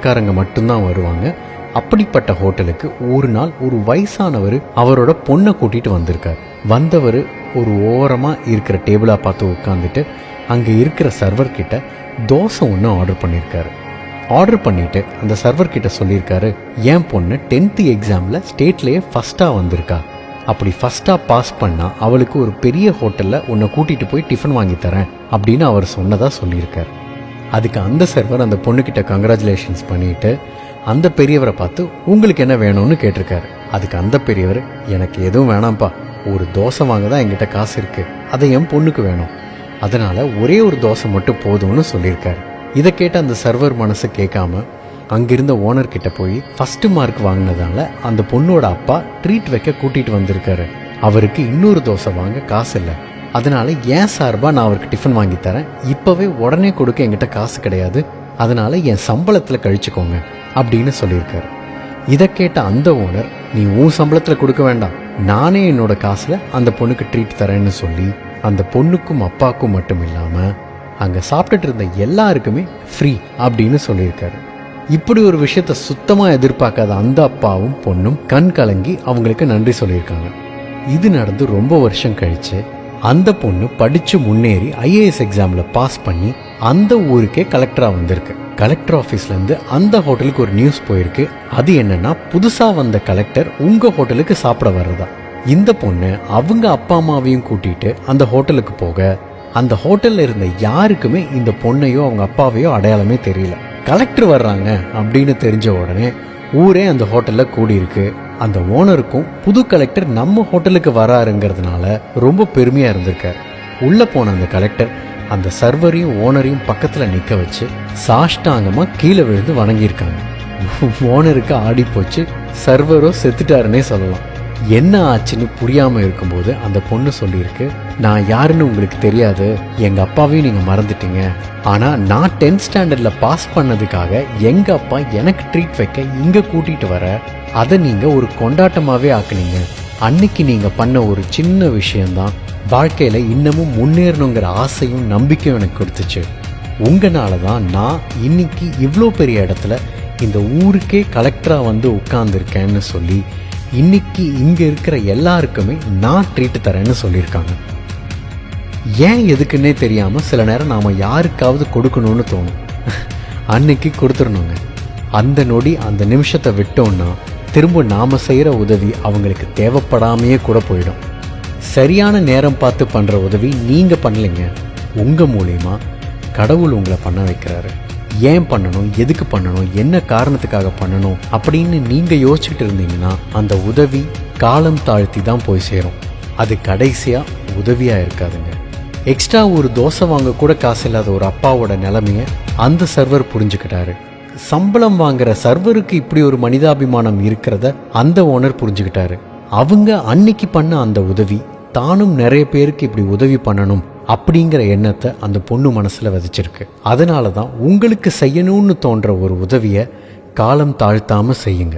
பணக்காரங்க மட்டும்தான் வருவாங்க. அப்படிப்பட்ட ஹோட்டலுக்கு ஒரு நாள் ஒரு வயசானவர் அவரோட பொண்ணை கூட்டிட்டு வந்திருக்கார். வந்தவர் ஒரு ஓரமாக இருக்கிற டேபிளாக பார்த்து உட்காந்துட்டு அங்கே இருக்கிற சர்வர் கிட்ட தோசை ஒன்று ஆர்டர் பண்ணியிருக்காரு. ஆர்டர் பண்ணிட்டு அந்த சர்வர் கிட்ட சொல்லியிருக்காரு, என் பொண்ணு 10th எக்ஸாமில் ஸ்டேட்லேயே ஃபஸ்ட்டாக வந்திருக்கா. அப்படி ஃபஸ்ட்டாக பாஸ் பண்ணால் அவளுக்கு ஒரு பெரிய ஹோட்டலில் உன்னை கூட்டிகிட்டு போய் டிஃபன் வாங்கி தரேன் அப்படின்னு அவர் சொன்னதாக சொல்லியிருக்கார். அதுக்கு அந்த சர்வர் அந்த பொண்ணுக்கிட்ட கங்க்ராச்சுலேஷன்ஸ் பண்ணிவிட்டு அந்த பெரியவரை பார்த்து உங்களுக்கு என்ன வேணும்னு கேட்டிருக்காரு. அதுக்கு அந்த பெரியவர், எனக்கு எதுவும் வேணாம்ப்பா, ஒரு தோசை வாங்க தான் என்கிட்ட காசு இருக்குது, அதை என் பொண்ணுக்கு வேணும், அதனால் ஒரே ஒரு தோசை மட்டும் போதும்னு சொல்லியிருக்காரு. இதை கேட்ட அந்த சர்வர் மனசு கேட்காம அங்கிருந்த ஓனர்கிட்ட போய் ஃபஸ்ட்டு மார்க் வாங்கினதால அந்த பொண்ணோட அப்பா ட்ரீட் வைக்க கூட்டிகிட்டு வந்திருக்காரு. அவருக்கு இன்னொரு தோசை வாங்க காசு இல்லை, அதனால் ஏன் சார்பாக நான் அவருக்கு டிஃபன் வாங்கி தரேன், இப்போவே உடனே கொடுக்க என்கிட்ட காசு கிடையாது, அதனால் என் சம்பளத்தில் கழிச்சுக்கோங்க அப்படின்னு சொல்லியிருக்காரு. இதை கேட்ட அந்த ஓனர், நீ உன் சம்பளத்தில் கொடுக்க வேண்டாம், நானே என்னோட காசில் அந்த பொண்ணுக்கு ட்ரீட் தரேன்னு சொல்லி அந்த பொண்ணுக்கும் அப்பாவுக்கும் மட்டும் இல்லாமல் அங்கே சாப்பிட்டுட்டு இருந்த எல்லாருக்குமே ஃப்ரீ அப்படின்னு சொல்லியிருக்காரு. இப்படி ஒரு விஷயத்த சுத்தமாக எதிர்பார்க்காத அந்த அப்பாவும் பொண்ணும் கண் கலங்கி அவங்களுக்கு நன்றி சொல்லியிருக்காங்க. இது நடந்து ரொம்ப வருஷம் கழித்து அந்த பொண்ணு படித்து முன்னேறி ஐஏஎஸ் எக்ஸாமில் பாஸ் பண்ணி அந்த ஊருக்கே கலெக்டராக வந்திருக்கு. கலெக்டர் ஆஃபீஸ்லேருந்து அந்த ஹோட்டலுக்கு ஒரு நியூஸ் போயிருக்கு. அது என்னன்னா, புதுசாக வந்த கலெக்டர் உங்கள் ஹோட்டலுக்கு சாப்பிட வர்றதா. இந்த பொண்ணு அவங்க அப்பா அம்மாவையும் கூட்டிகிட்டு அந்த ஹோட்டலுக்கு போக அந்த ஹோட்டலில் இருந்த யாருக்குமே இந்த பொண்ணையோ அவங்க அப்பாவையோ அடையாளமே தெரியல. கலெக்டர் வர்றாங்க அப்படின்னு தெரிஞ்ச உடனே ஊரே அந்த ஹோட்டலில் கூடியிருக்கு. அந்த ஓனருக்கும் புது கலெக்டர் நம்ம ஹோட்டலுக்கு வராருங்கிறதுனால ரொம்ப பெருமையாக இருந்திருக்கார். உள்ளே போன அந்த கலெக்டர் அந்த சர்வரையும் ஓனரையும் பக்கத்தில் நிற்க வச்சு சாஷ்டாங்கமாக கீழே விழுந்து வணங்கியிருக்காங்க. ஓனருக்கு ஆடி போச்சு, சர்வரோ செத்துட்டாருன்னே சொல்லலாம். என்ன ஆச்சுன்னு புரியாமல் இருக்கும்போது அந்த பொண்ணு சொல்லியிருக்கு, நான் யாருன்னு உங்களுக்கு தெரியாது, எங்கள் அப்பாவையும் நீங்கள் மறந்துட்டீங்க, ஆனால் நான் 10th ஸ்டாண்டர்டில் பாஸ் பண்ணதுக்காக எங்கள் அப்பா எனக்கு ட்ரீட் வைக்க இங்கே கூட்டிகிட்டு வர அதை நீங்கள் ஒரு கொண்டாட்டமாகவே ஆக்குனீங்க. அன்னைக்கு நீங்கள் பண்ண ஒரு சின்ன விஷயந்தான் வாழ்க்கையில் இன்னமும் முன்னேறணுங்கிற ஆசையும் நம்பிக்கையும் எனக்கு கொடுத்துச்சு. உங்களால தான் நான் இன்னைக்கு இவ்வளோ பெரிய இடத்துல இந்த ஊருக்கே கலெக்டராக வந்து உட்கார்ந்துருக்கேன்னு சொல்லி இன்னைக்கு இங்கே இருக்கிற எல்லாருக்குமே நான் ட்ரீட்டு தரேன்னு சொல்லியிருக்காங்க. ஏன் எதுக்குன்னே தெரியாமல் சில நேரம் நாம் யாருக்காவது கொடுக்கணும்னு தோணும். அன்னைக்கு கொடுத்துடணுங்க. அந்த நொடி அந்த நிமிஷத்தை விட்டோம்னா திரும்ப நாம் செய்கிற உதவி அவங்களுக்கு தேவைப்படாமையே கூட போயிடும். சரியான நேரம் பார்த்து பண்ணுற உதவி நீங்கள் பண்ணலைங்க, உங்கள் மூலிமா கடவுள் உங்களை பண்ண வைக்கிறாரு. ஏன் பண்ணணும், எதுக்கு பண்ணணும், என்ன காரணத்துக்காக பண்ணணும் அப்படின்னு நீங்கள் யோசிச்சுட்டு இருந்தீங்கன்னா அந்த உதவி காலம் தாழ்த்தி தான் போய் சேரும். அது கடைசியாக உதவியாக இருக்காதுங்க. எக்ஸ்ட்ரா ஒரு தோசை வாங்க கூட காசு இல்லாத ஒரு அப்பாவோட நிலைமையை அந்த சர்வர் புரிஞ்சுக்கிட்டாரு. சம்பளம் வாங்குற சர்வருக்கு இப்படி ஒரு மனிதாபிமானம் இருக்கிறத அந்த ஓனர் புரிஞ்சுக்கிட்டாரு. அவங்க அன்னைக்கு பண்ண அந்த உதவி தானும் நிறைய பேருக்கு இப்படி உதவி பண்ணணும் அப்படிங்கிற எண்ணத்தை அந்த பொண்ணு மனசில் விதைச்சிருக்கு. அதனால தான் உங்களுக்கு செய்யணும்னு தோன்ற ஒரு உதவியை காலம் தாழ்த்தாமல் செய்யுங்க.